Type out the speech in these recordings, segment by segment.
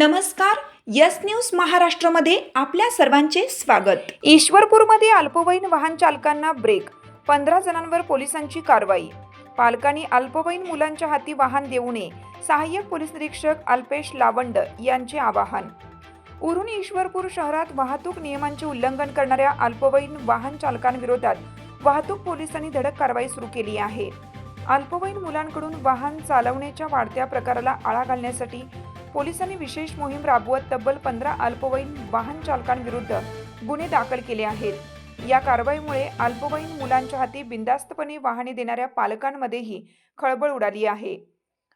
नमस्कार. Yes news महाराष्ट्रामध्ये आपल्या सर्वांचे स्वागत. ईश्वरपूरमध्ये अल्पवयीन वाहन चालकांना ब्रेक, 15 जणांवर पोलिसांची कारवाई. पालकांनी अल्पवयीन मुलांच्या हाती वाहन देऊ नये, सहाय्यक पोलीस निरीक्षक अल्पेश लावंड यांचे आवाहन. उरून ईश्वरपूर शहरात वाहतूक नियमांचे उल्लंघन करणाऱ्या अल्पवयीन वाहन चालकांविरोधात वाहतूक पोलिसांनी धडक कारवाई सुरू केली आहे. अल्पवयीन मुलांकडून वाहन चालवण्याच्या वाढत्या प्रकाराला आळा घालण्यासाठी पोलिसांनी विशेष मोहीम राबवत तब्बल 15 अल्पवयीन वाहन चालकांविरुद्ध गुन्हे दाखल केले आहेत. या कारवाईमुळे अल्पवयीन मुलांच्या हाती बिनधास्तपणे वाहने देणाऱ्या पालकांमध्येही खळबळ उडाली आहे.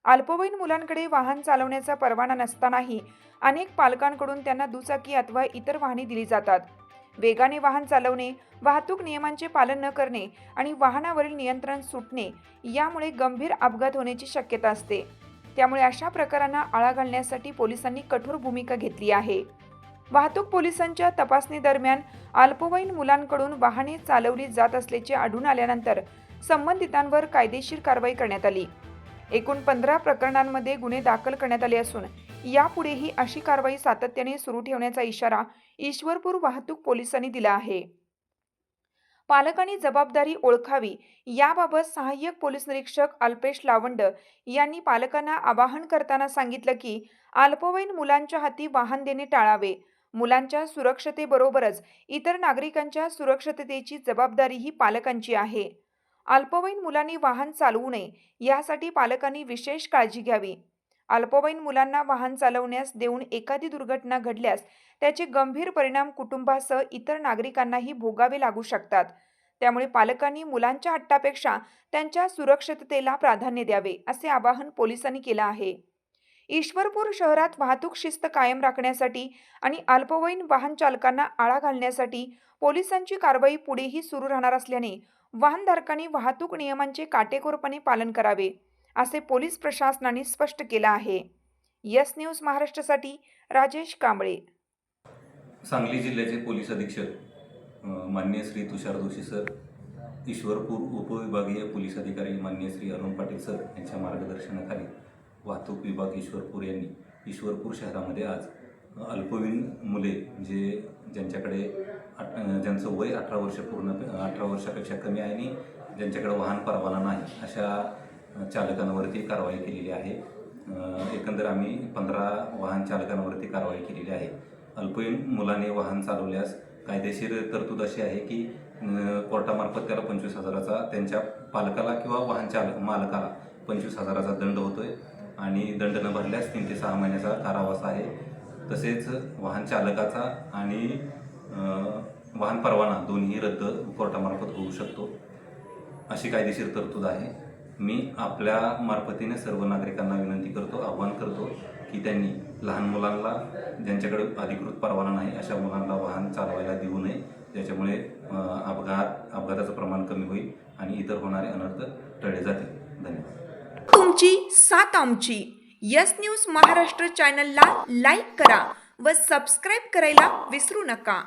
अल्पवयीन मुलांकडे वाहन चालवण्याचा परवाना नसतानाही अनेक पालकांकडून त्यांना दुचाकी अथवा इतर वाहने दिली जातात. वेगाने वाहन चालवणे, वाहतूक नियमांचे पालन न करणे आणि वाहनावरील नियंत्रण सुटणे यामुळे गंभीर अपघात होण्याची शक्यता असते. त्यामुळे अशा प्रकारांना आळा घालण्यासाठी पोलिसांनी कठोर भूमिका घेतली आहे. वाहतूक पोलिसांच्या तपासणी दरम्यान अल्पवयीन मुलांकडून वाहने चालवली जात असल्याचे आढळून आल्यानंतर संबंधितांवर कायदेशीर कारवाई करण्यात आली. एकूण 15 प्रकरणांमध्ये गुन्हे दाखल करण्यात आले असून यापुढेही अशी कारवाई सातत्याने सुरू ठेवण्याचा इशारा ईश्वरपूर वाहतूक पोलिसांनी दिला आहे. पालकांनी जबाबदारी ओळखावी याबाबत सहाय्यक पोलीस निरीक्षक अल्पेश लावंड यांनी पालकांना आवाहन करताना सांगितलं की अल्पवयीन मुलांच्या हाती वाहन देणे टाळावे. मुलांच्या सुरक्षतेबरोबरच इतर नागरिकांच्या सुरक्षिततेची जबाबदारीही पालकांची आहे. अल्पवयीन मुलांनी वाहन चालवू नये यासाठी पालकांनी विशेष काळजी घ्यावी. अल्पवयीन मुलांना वाहन चालवण्यास देऊन एखादी दुर्घटना घडल्यास त्याचे गंभीर परिणाम कुटुंबासह इतर नागरिकांनाही भोगावे लागू शकतात. त्यामुळे पालकांनी मुलांच्या हट्टापेक्षा त्यांच्या सुरक्षिततेला प्राधान्य द्यावे, असे आवाहन पोलिसांनी केलं आहे. ईश्वरपूर शहरात वाहतूक शिस्त कायम राखण्यासाठी आणि अल्पवयीन वाहन चालकांना आळा घालण्यासाठी पोलिसांची कारवाई पुढेही सुरू राहणार असल्याने वाहनधारकांनी वाहतूक नियमांचे काटेकोरपणे पालन करावे, असे पोलीस प्रशासनाने स्पष्ट केलं आहे. यस न्यूज महाराष्ट्रासाठी राजेश कांबळे. सांगली जिल्ह्याचे पोलीस अधीक्षक माननीय श्री तुषार जोशी सर, ईश्वरपूर उपविभागीय पोलीस अधिकारी माननीय श्री अरुण पाटील सर यांच्या मार्गदर्शनाखाली वाहतूक विभाग ईश्वरपूर यांनी ईश्वरपूर शहरामध्ये आज अल्पवयीन मुले ज्यांच्याकडे ज्यांचं वय 18 वर्षापेक्षा कमी आहे आणि ज्यांच्याकडे वाहन परवाना नाही अशा चालकांवरती कारवाई केलेली आहे. एकंदर आम्ही 15 वाहन चालकांवरती कारवाई केलेली आहे. अल्पवयीन मुलाने वाहन चालवल्यास कायदेशीर तरतूद अशी आहे की कोर्टामार्फत त्याला 25,000चा, त्यांच्या पालकाला किंवा वाहन मालकाला 25,000चा दंड होतोय आणि दंड न भरल्यास 3 ते 6 महिन्याचा कारावास आहे. तसेच वाहन चालकाचा आणि वाहन परवाना दोन्ही रद्द कोर्टामार्फत होऊ शकतो, अशी कायदेशीर तरतूद आहे. मी आपल्या मार्फतीने सर्व नागरिकांना विनंती करतो, आवाहन करतो की त्यांनी लहान मुलांना, ज्यांच्याकडे अधिकृत परवाना नाही अशा मुलांना वाहन चालवायला देऊ नये, ज्याच्यामुळे अपघाताचं प्रमाण कमी होईल आणि इतर होणारे अनर्थ टळले जातील. धन्यवाद. तुमची साथ आमची. यस न्यूज महाराष्ट्र चॅनलला लाईक करा व सबस्क्राईब करायला विसरू नका.